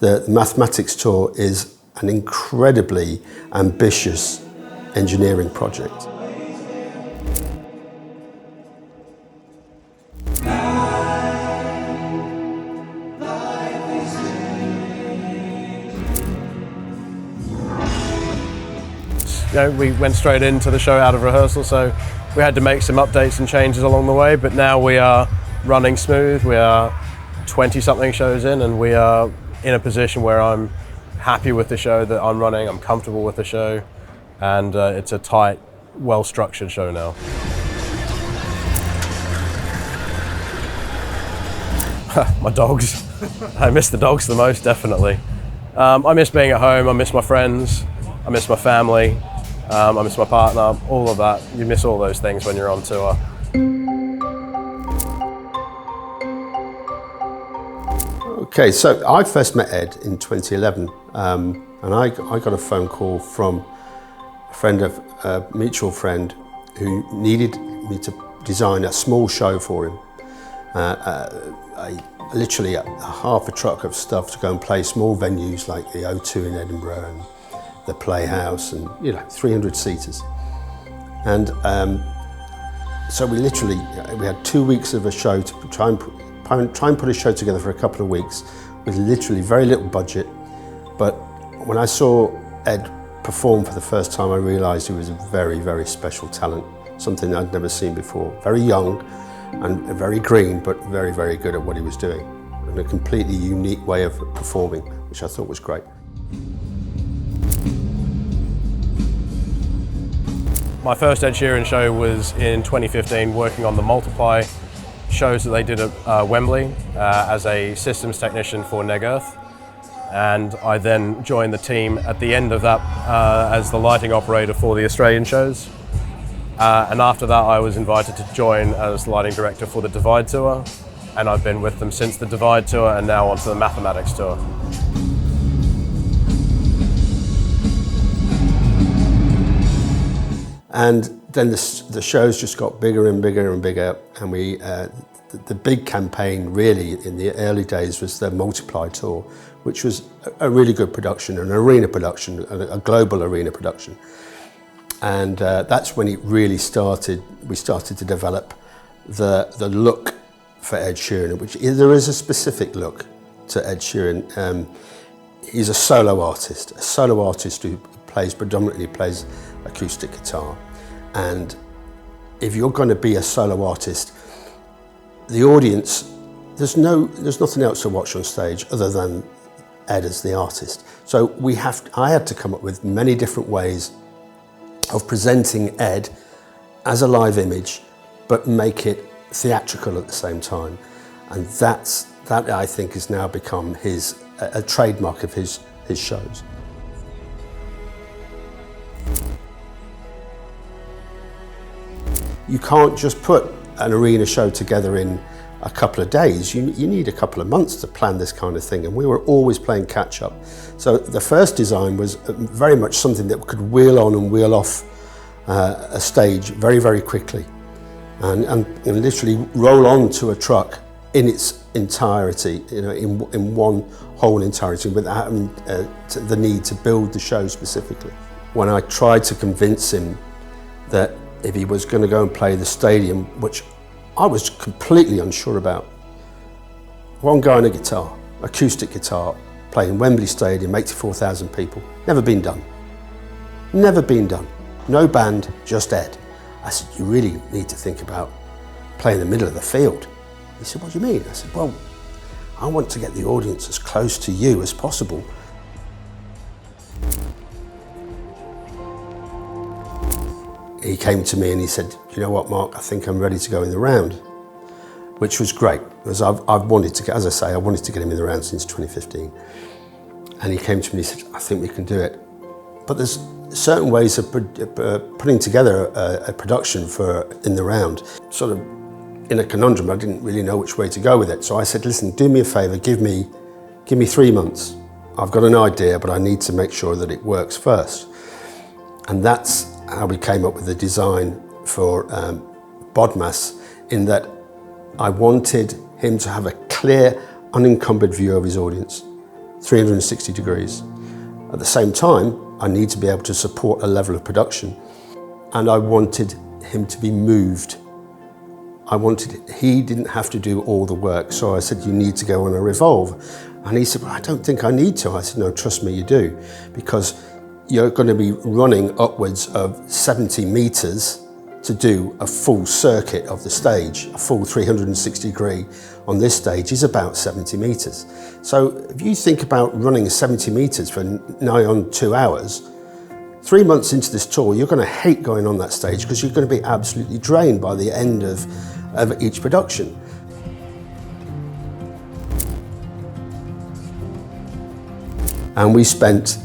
The Mathematics Tour is an incredibly ambitious engineering project. We went straight into the show out of rehearsal, so we had to make some updates and changes along the way, but now we are running smooth. We are 20-something shows in, and we are in a position where I'm happy with the show that I'm running, I'm comfortable with the show, and it's a tight, well-structured show now. My dogs. I miss the dogs the most, definitely. I miss being at home, I miss my friends, I miss my family. I miss my partner, all of that. You miss all those things when you're on tour. Okay, so I first met Ed in 2011, and I got a phone call from a mutual friend who needed me to design a small show for him. Literally a half a truck of stuff to go and play small venues like the O2 in Edinburgh and the Playhouse, and 300 seaters. And so we had 2 weeks of a show to try and put a show together for a couple of weeks with literally very little budget. But when I saw Ed perform for the first time, I realised he was a very, very special talent, something I'd never seen before. Very young and very green, but very, very good at what he was doing, and a completely unique way of performing, which I thought was great. My first Ed Sheeran show was in 2015, working on the Multiply shows that they did at Wembley as a systems technician for Neg Earth. And I then joined the team at the end of that as the lighting operator for the Australian shows. And after that, I was invited to join as lighting director for the Divide Tour. And I've been with them since the Divide Tour and now onto the Mathematics Tour. And then the shows just got bigger and bigger and bigger, and the big campaign really in the early days was the Multiply Tour, which was a really good production, an arena production, a global arena production. And that's when it really started. We started to develop the look for Ed Sheeran, which there is a specific look to Ed Sheeran. He's a solo artist who predominantly plays acoustic guitar. And if you're going to be a solo artist, the audience, there's nothing else to watch on stage other than Ed as the artist. So I had to come up with many different ways of presenting Ed as a live image, but make it theatrical at the same time. And that I think has now become a trademark of his shows. You can't just put an arena show together in a couple of days. You need a couple of months to plan this kind of thing, and we were always playing catch up. So the first design was very much something that could wheel on and wheel off a stage very, very quickly, and literally roll onto a truck in its entirety, in one whole entirety, without the need to build the show specifically. When I tried to convince him that if he was going to go and play the stadium, which I was completely unsure about, one guy on a guitar, acoustic guitar, playing Wembley Stadium, 84,000 people, never been done. Never been done. No band, just Ed. I said, you really need to think about playing in the middle of the field. He said, what do you mean? I said, well, I want to get the audience as close to you as possible. He came to me and he said, you know what, Mark, I think I'm ready to go in the round, which was great, because I wanted to get him in the round since 2015. And he came to me and he said, I think we can do it. But there's certain ways of putting together a production in the round, sort of in a conundrum. I didn't really know which way to go with it. So I said, listen, do me a favor, give me 3 months. I've got an idea, but I need to make sure that it works first. And that's how we came up with the design for Bodmas, in that I wanted him to have a clear, unencumbered view of his audience. 360 degrees. At the same time, I need to be able to support a level of production, and I wanted him to be moved. He didn't have to do all the work, so I said, you need to go on a revolve. And he said, well, I don't think I need to. I said, no, trust me, you do, because you're going to be running upwards of 70 meters to do a full circuit of the stage. A full 360 degree on this stage is about 70 meters. So if you think about running 70 meters for nigh on 2 hours, 3 months into this tour, you're going to hate going on that stage because you're going to be absolutely drained by the end of each production. And we spent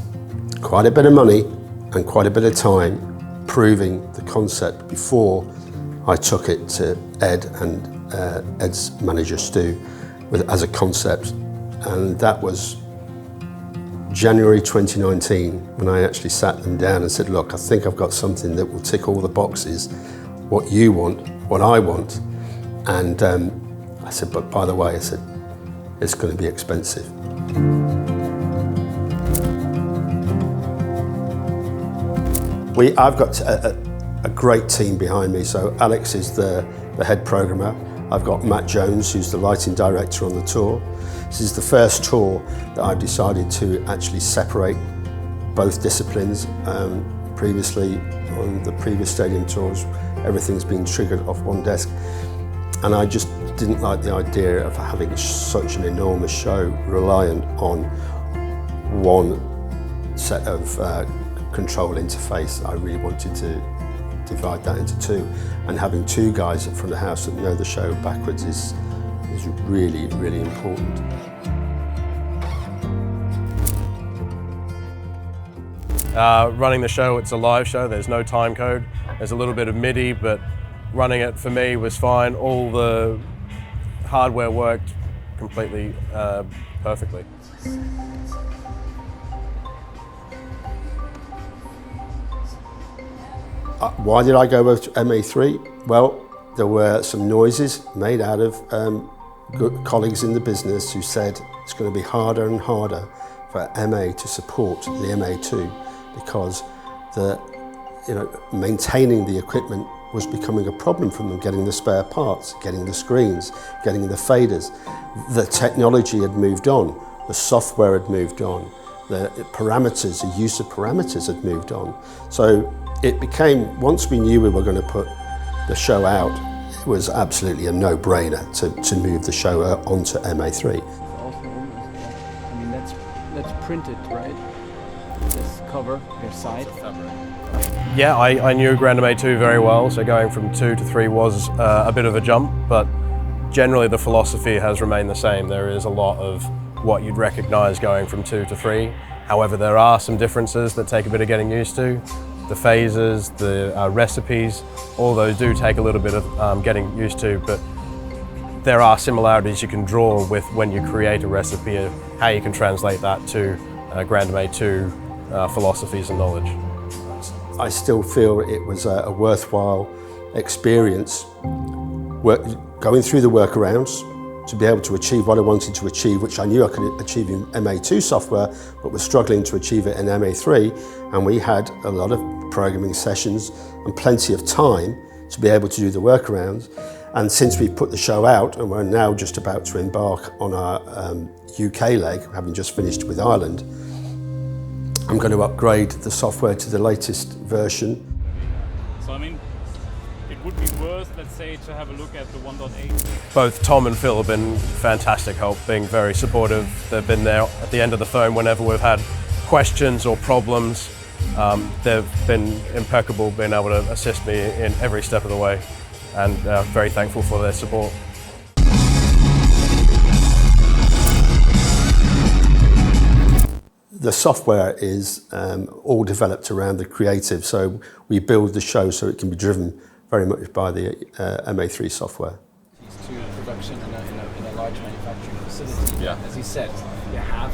quite a bit of money and quite a bit of time proving the concept before I took it to Ed and Ed's manager Stu as a concept. And that was January 2019 when I actually sat them down and said, look, I think I've got something that will tick all the boxes, what you want, what I want. And I said, but by the way, I said, it's going to be expensive. I've got a great team behind me. So Alex is the head programmer. I've got Matt Jones, who's the lighting director on the tour. This is the first tour that I've decided to actually separate both disciplines. Previously, on the previous stadium tours, everything's been triggered off one desk. And I just didn't like the idea of having such an enormous show reliant on one set of control interface. I really wanted to divide that into two, and having two guys at front of the house that know the show backwards is really, really important. Running the show, it's a live show, there's no time code. There's a little bit of MIDI, but running it for me was fine. All the hardware worked completely perfectly. Why did I go with MA3? Well, there were some noises made out of good colleagues in the business who said it's going to be harder and harder for MA to support the MA2 because maintaining the equipment was becoming a problem for them, getting the spare parts, getting the screens, getting the faders. The technology had moved on, the software had moved on, the parameters, the use of parameters had moved on. So it became, once we knew we were going to put the show out, it was absolutely a no-brainer to move the show onto MA3. I mean, that's printed, right? This cover, your side. Yeah, I knew Grand MA2 very well, so going from 2 to 3 was a bit of a jump, but generally the philosophy has remained the same. There is a lot of what you'd recognise going from 2 to 3. However, there are some differences that take a bit of getting used to. The phases, the recipes, all those do take a little bit of getting used to, but there are similarities you can draw with when you create a recipe, of how you can translate that to Grand MA2 philosophies and knowledge. I still feel it was a worthwhile experience going through the workarounds to be able to achieve what I wanted to achieve, which I knew I could achieve in MA2 software, but was struggling to achieve it in MA3. And we had a lot of programming sessions and plenty of time to be able to do the workarounds. And since we put the show out, and we're now just about to embark on our UK leg, having just finished with Ireland, I'm going to upgrade the software to the latest version. So I mean, it would be worth, let's say, to have a look at the 1.8. Both Tom and Phil have been fantastic help, being very supportive. They've been there at the end of the phone whenever we've had questions or problems. They've been impeccable, being able to assist me in every step of the way, and very thankful for their support. The software is all developed around the creative, so we build the show so it can be driven very much by the MA3 software. To production in a large manufacturing facility. Yeah. As you said, you have.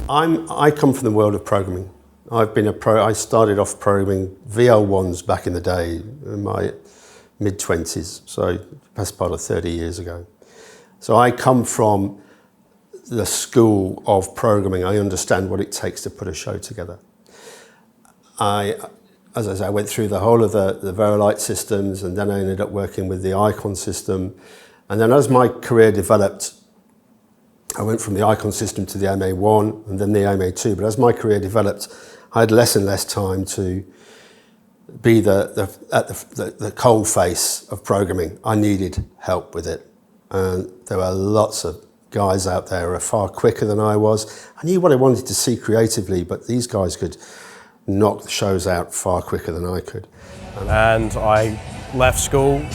I come from the world of programming. I started off programming VL1s back in the day, in my mid-20s, so best part of 30 years ago. So I come from the school of programming. I understand what it takes to put a show together. As I say, I went through the whole of the Verilight systems, and then I ended up working with the Icon system. And then as my career developed, I went from the Icon system to the MA1 and then the MA2. But as my career developed, I had less and less time to be the cold face of programming. I needed help with it. And there were lots of guys out there who were far quicker than I was. I knew what I wanted to see creatively, but these guys could knock the shows out far quicker than I could. And I left school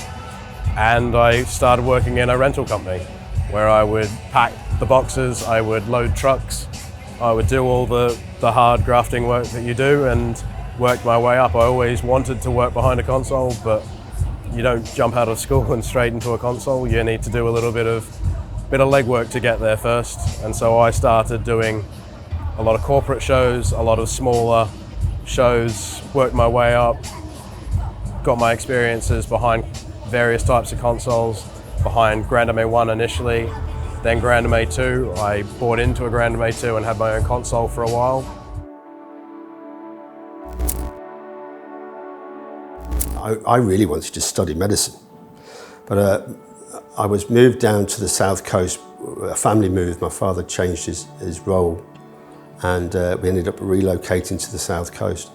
and I started working in a rental company where I would pack the boxes, I would load trucks, I would do all the hard grafting work that you do and worked my way up. I always wanted to work behind a console, but you don't jump out of school and straight into a console. You need to do a little bit of legwork to get there first. And so I started doing a lot of corporate shows, a lot of smaller shows, worked my way up, got my experiences behind various types of consoles, behind Grand MA1 initially, then Grand MA2. I bought into a Grand MA2 and had my own console for a while. I really wanted to study medicine, but I was moved down to the south coast. A family moved, my father changed his role, and we ended up relocating to the south coast.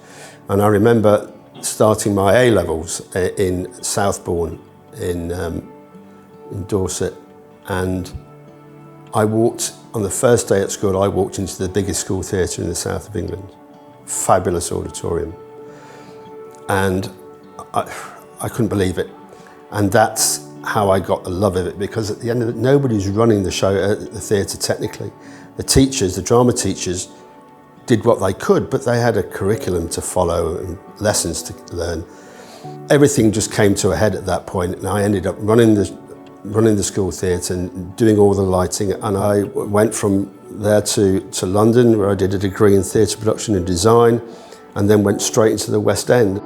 And I remember starting my A-levels in Southbourne in Dorset, and I walked, on the first day at school, I walked into the biggest school theatre in the south of England. Fabulous auditorium. And I couldn't believe it. And that's how I got the love of it, because at the end of it, nobody's running the show at the theatre technically. The teachers, the drama teachers, did what they could, but they had a curriculum to follow and lessons to learn. Everything just came to a head at that point, and I ended up running the school theatre and doing all the lighting. And I went from there to London, where I did a degree in theatre production and design, and then went straight into the West End.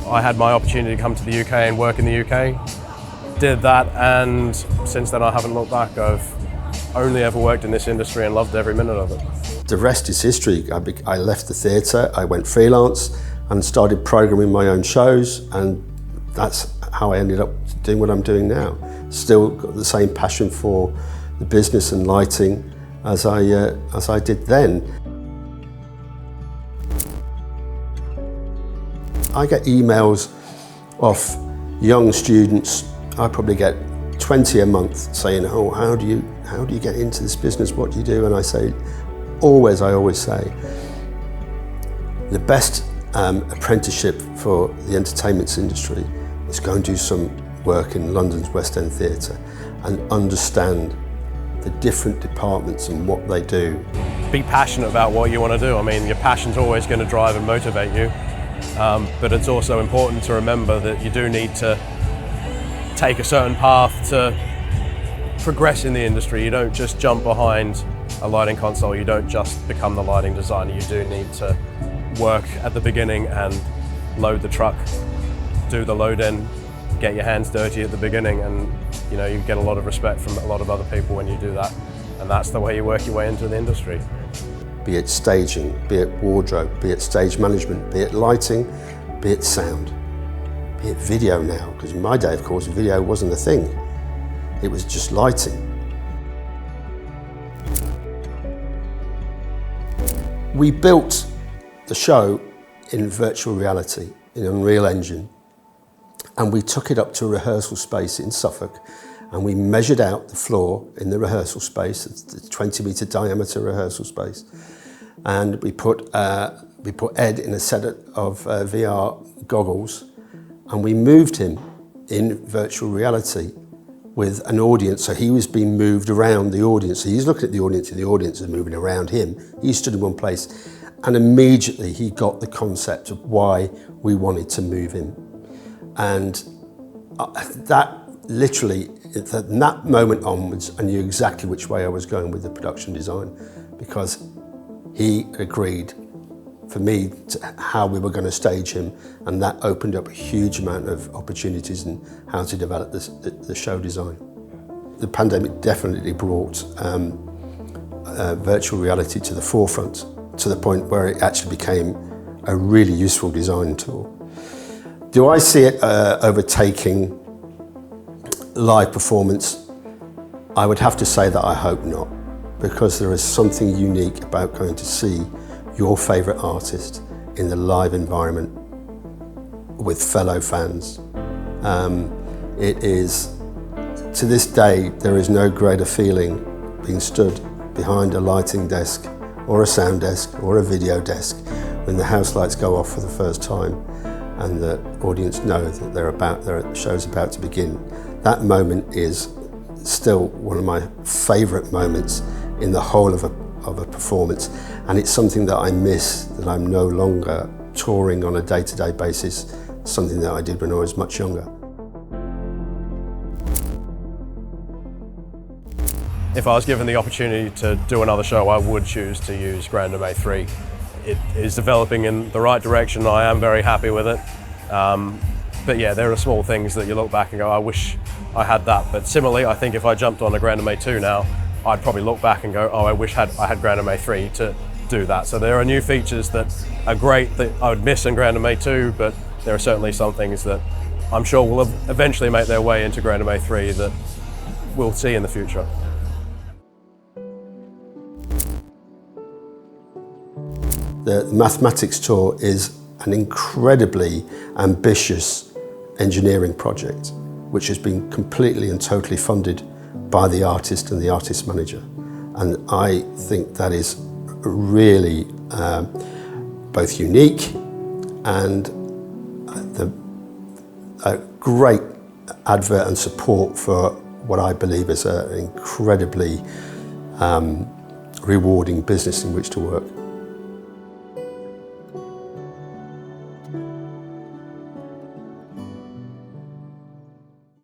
I had my opportunity to come to the UK and work in the UK. Did that, and since then I haven't looked back. I've only ever worked in this industry and loved every minute of it. The rest is history. I left the theatre, I went freelance and started programming my own shows, and that's how I ended up doing what I'm doing now. Still got the same passion for the business and lighting as I did then. I get emails off young students. I probably get 20 a month saying, "Oh, how do you get into this business? What do you do?" And I always say, the best apprenticeship for the entertainment industry is go and do some work in London's West End Theatre and understand the different departments and what they do. Be passionate about what you want to do. I mean, your passion's always going to drive and motivate you. But it's also important to remember that you do need to take a certain path to progress in the industry. You don't just jump behind a lighting console, you don't just become the lighting designer. You do need to work at the beginning and load the truck, do the load in, get your hands dirty at the beginning, and you get a lot of respect from a lot of other people when you do that. And that's the way you work your way into the industry. Be it staging, be it wardrobe, be it stage management, be it lighting, be it sound, be it video now, because in my day, of course, video wasn't a thing. It was just lighting. We built the show in virtual reality, in Unreal Engine, and we took it up to a rehearsal space in Suffolk, and we measured out the floor in the rehearsal space, the 20-metre diameter rehearsal space, and we put Ed in a set of VR goggles, and we moved him in virtual reality with an audience. So he was being moved around the audience. So he's looking at the audience, and the audience is moving around him. He stood in one place, and immediately he got the concept of why we wanted to move him. And that literally, from that moment onwards, I knew exactly which way I was going with the production design, because he agreed for me how we were going to stage him, and that opened up a huge amount of opportunities in how to develop the show design. The pandemic definitely brought virtual reality to the forefront, to the point where it actually became a really useful design tool. Do I see it overtaking live performance? I would have to say that I hope not, because there is something unique about going to see your favourite artist in the live environment with fellow fans. It is, to this day, there is no greater feeling being stood behind a lighting desk or a sound desk or a video desk when the house lights go off for the first time and the audience know that the show's about to begin. That moment is still one of my favourite moments in the whole of a performance, and it's something that I miss, that I'm no longer touring on a day-to-day basis, something that I did when I was much younger. If I was given the opportunity to do another show, I would choose to use Grandome 3. It is developing in the right direction. I am very happy with it. But yeah, there are small things that you look back and go, I wish I had that. But similarly, I think if I jumped on a Grandome 2 now, I'd probably look back and go, oh, I wish I had Grandome 3 to do that. So there are new features that are great that I would miss in Grandome 2, but there are certainly some things that I'm sure will eventually make their way into Grandome 3 that we'll see in the future. The mathematics tour is an incredibly ambitious engineering project, which has been completely and totally funded by the artist and the artist manager. And I think that is really both unique and a great advert and support for what I believe is an incredibly rewarding business in which to work.